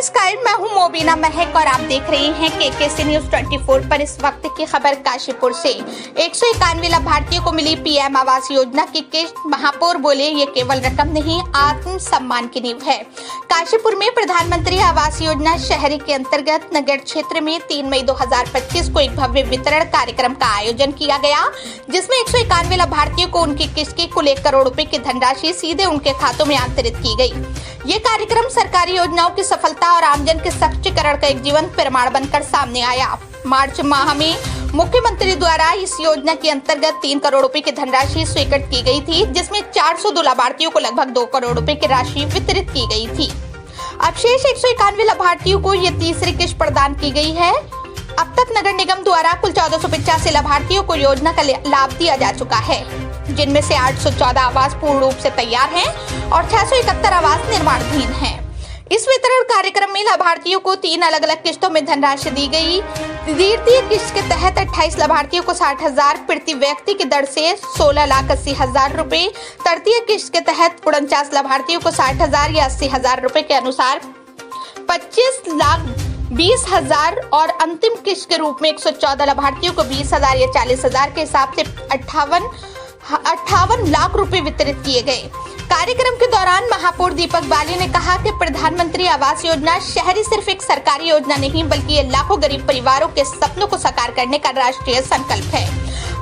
नमस्कार, मैं हूं मोबिना महक और आप देख रहे हैं केकेसी न्यूज 24 पर। इस वक्त की खबर काशीपुर से 191 लाभार्थियों को मिली पीएम आवास योजना की किस्त। महापौर बोले, ये केवल रकम नहीं, आत्म सम्मान की नींव है। काशीपुर में प्रधानमंत्री आवास योजना शहरी के अंतर्गत नगर क्षेत्र में 3 मई 2025 को एक भव्य वितरण कार्यक्रम का आयोजन किया गया, जिसमें 191 लाभार्थियों को उनकी किस्त की कुल 1 करोड़ रुपए की धनराशि सीधे उनके खातों में अंतरित की गई। ये कार्यक्रम सरकारी योजनाओं की सफलता और आमजन के सशक्तिकरण का एक जीवंत प्रमाण बनकर सामने आया। मार्च माह में मुख्यमंत्री द्वारा इस योजना के अंतर्गत 3 करोड़ रुपए की धनराशि स्वीकृत की गई थी, जिसमें 402 लाभार्थियों को लगभग 2 करोड़ रुपए की राशि वितरित की गई थी। अब शेष 191 लाभार्थियों को ये तीसरी किस्त प्रदान की गई है। अब तक नगर निगम द्वारा कुल 1485 लाभार्थियों को योजना का लाभ दिया जा चुका है, जिनमें से 814 आवास पूर्ण रूप से तैयार हैं और 671 आवास निर्माणाधीन हैं। इस वितरण कार्यक्रम में लाभार्थियों को 3 अलग अलग किस्तों में धनराशि दी गई। द्वितीय किस्त के तहत 28 लाभार्थियों को 60,000 प्रति व्यक्ति की दर से 16,80,000 रुपए, तृतीय किस्त के तहत 49 लाभार्थियों को 60,000 या 80,000 रुपए के अनुसार 25,20,000 और अंतिम किस्त के रूप में 114 लाभार्थियों को 20,000 या 40,000 के हिसाब से 58 लाख रुपए वितरित किए गए। कार्यक्रम के दौरान महापौर दीपक बाली ने कहा कि प्रधानमंत्री आवास योजना शहरी सिर्फ एक सरकारी योजना नहीं, बल्कि ये लाखों गरीब परिवारों के सपनों को साकार करने का राष्ट्रीय संकल्प है।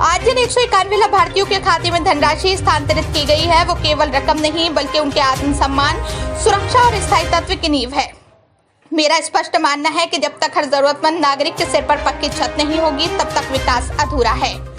आज जिन 191 लाभार्थियों के खाते में धनराशि स्थानांतरित की गई है, वो केवल रकम नहीं, बल्कि उनके आत्मसम्मान, सुरक्षा और स्थायी तत्व की नींव है। मेरा स्पष्ट मानना है कि जब तक हर जरूरतमंद नागरिक के सिर पर पक्की छत नहीं होगी, तब तक विकास अधूरा है।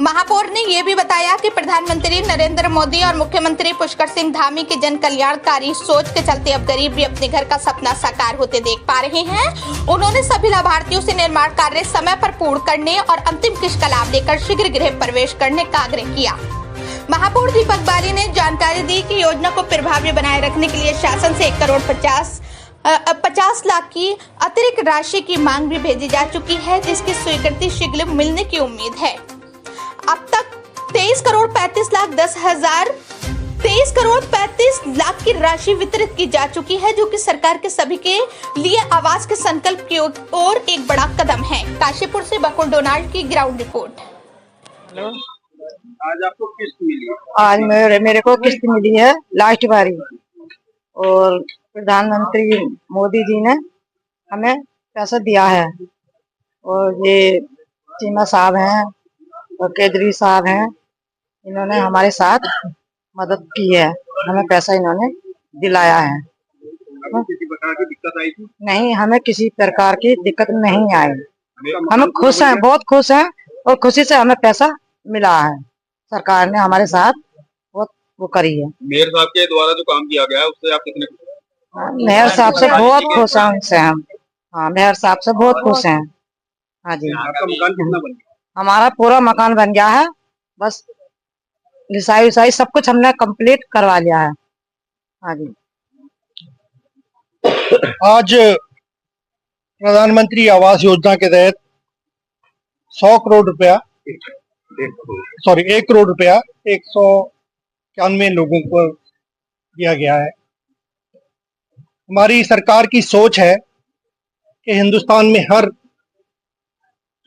महापौर ने ये भी बताया कि प्रधानमंत्री नरेंद्र मोदी और मुख्यमंत्री पुष्कर सिंह धामी की जन कल्याणकारी सोच के चलते अब गरीब भी अपने घर का सपना साकार होते देख पा रहे हैं। उन्होंने सभी लाभार्थियों से निर्माण कार्य समय पर पूर्ण करने और अंतिम किस्त का लाभ लेकर शीघ्र गृह प्रवेश करने का आग्रह किया। महापौर दीपक बाली ने जानकारी दी कि योजना को प्रभावी बनाए रखने के लिए शासन से 1 करोड़ 50 लाख की अतिरिक्त राशि की मांग भी भेजी जा चुकी है, जिसकी स्वीकृति शीघ्र मिलने की उम्मीद है। अब तक 23 करोड़ 35 लाख की राशि वितरित की जा चुकी है, जो कि सरकार के सभी के लिए आवास के संकल्प की ओर एक बड़ा कदम है। काशीपुर से बकुल डोनाल्ड की ग्राउंड रिपोर्ट। हेलो, आज आपको किस्त मिली? आज मेरे को किस्त मिली है लास्ट बारी, और प्रधानमंत्री मोदी जी ने हमें पैसा दिया है, और ये चीमा साहब हैं और केजरी साहब हैं, इन्होंने हमारे साथ मदद की है, हमें पैसा इन्होंने दिलाया है। किसी प्रकार की दिक्कत आई थी? नहीं, हमें किसी प्रकार की दिक्कत नहीं आई। हम खुश हैं, बहुत खुश हैं, और खुशी से हमें पैसा मिला है। सरकार ने हमारे साथ बहुत वो करी है। मेयर साहब के द्वारा जो काम किया गया है, उससे आप कितने खुश हैं? मेयर साहब से बहुत खुश हैं, उनसे हम। हाँ, मेयर साहब से बहुत खुश हैं। हाँ जी। आपका मकान कितना बन गया? हमारा पूरा मकान बन गया है, बस लिसाई विसाई सब कुछ हमने कंप्लीट करवा लिया है। हाँ जी। आज प्रधानमंत्री आवास योजना के तहत 1 करोड़ रुपया 191 लोगों को दिया गया है। हमारी सरकार की सोच है कि हिंदुस्तान में हर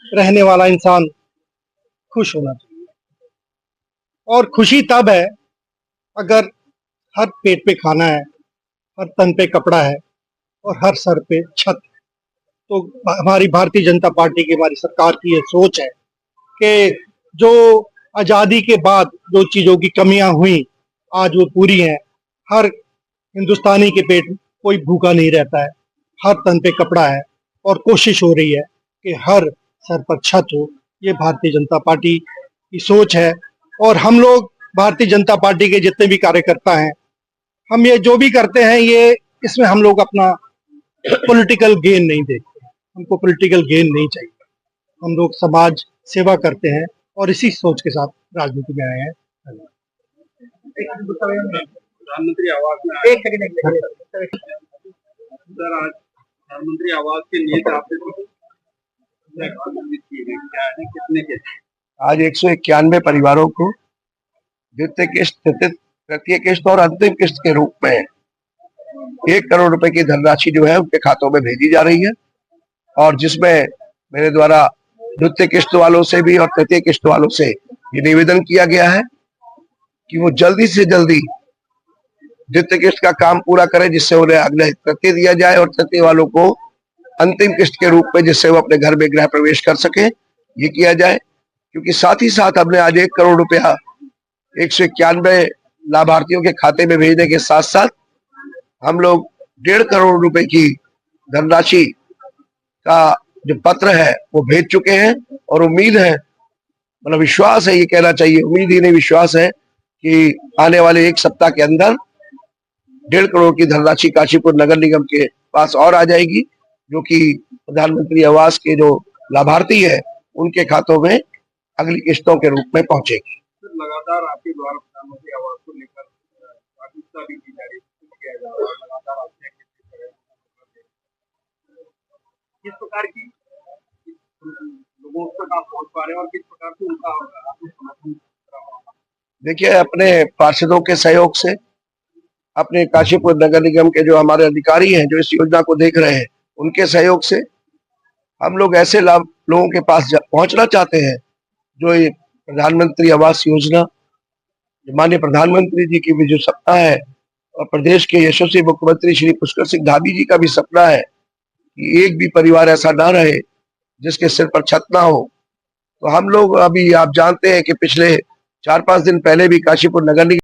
रहने वाला इंसान खुश होना चाहिए, और खुशी तब है अगर हर पेट पे खाना है, हर तन पे कपड़ा है और हर सर पे छत है। तो हमारी भारतीय जनता पार्टी की, हमारी सरकार की ये सोच है कि जो आज़ादी के बाद जो चीज़ों की कमियां हुई, आज वो पूरी हैं। हर हिंदुस्तानी के पेट कोई भूखा नहीं रहता है, हर तन पे कपड़ा है, और कोशिश हो रही है कि हर सर पर छत हो। ये भारतीय जनता पार्टी की सोच है, और हम लोग भारतीय जनता पार्टी के जितने भी कार्यकर्ता हैं, हम ये जो भी करते हैं, ये इसमें हम लोग अपना पॉलिटिकल गेन नहीं देखते। हमको पॉलिटिकल गेन नहीं चाहिए। हम लोग समाज सेवा करते हैं और इसी सोच के साथ राजनीति में आए हैं। प्रधानमंत्री आवास में सर, आज प्रधानमंत्री आवास के लिए कितने के? आज 191 परिवारों को द्वितीय किस्त, तृतीय किस्त और अंतिम किस्त के रूप में 1 करोड़ रुपए की धनराशि जो है उनके खातों में भेजी जा रही है, और जिसमें मेरे द्वारा द्वितीय किस्त वालों से भी और तृतीय किस्त वालों से ये निवेदन किया गया है कि वो जल्दी से जल्दी द्वितीय किस्त का काम पूरा करें, जिससे उन्हें अगले तृतीय दिया जाए, और तृतीय वालों को अंतिम किस्त के रूप में जिससे वो अपने घर में गृह प्रवेश कर सके, ये किया जाए। क्योंकि साथ ही साथ हमने आज 1 करोड़ रुपया 191 लाभार्थियों के खाते में भेजने के साथ साथ हम लोग 1.5 करोड़ रुपए की धनराशि का जो पत्र है वो भेज चुके हैं, और उम्मीद है, मतलब विश्वास है, ये कहना चाहिए, उम्मीद ही नहीं विश्वास है कि आने वाले 1 सप्ताह के अंदर 1.5 करोड़ की धनराशि काशीपुर नगर निगम के पास और आ जाएगी, जो कि प्रधानमंत्री आवास के जो लाभार्थी है उनके खातों में अगली किस्तों के रूप में पहुंचेगी। लगातार आपके द्वारा प्रधानमंत्री आवास को लेकर जागरूकता भी की जा रही है, लगातार आपसे किस प्रकार की लोगों तक आप पहुंच पा रहे हैं और किस प्रकार से उनका समर्थन? देखिए, अपने पार्षदों के सहयोग से, अपने काशीपुर नगर निगम के जो हमारे अधिकारी हैं जो इस योजना को देख रहे हैं, उनके सहयोग से हम लोग ऐसे लाभ लोगों के पास पहुंचना चाहते हैं जो ये प्रधानमंत्री आवास योजना, माननीय प्रधानमंत्री जी की भी जो सपना है, और प्रदेश के यशस्वी मुख्यमंत्री श्री पुष्कर सिंह धामी जी का भी सपना है कि एक भी परिवार ऐसा ना रहे जिसके सिर पर छत ना हो। तो हम लोग, अभी आप जानते हैं कि पिछले 4-5 दिन पहले भी काशीपुर नगर निगम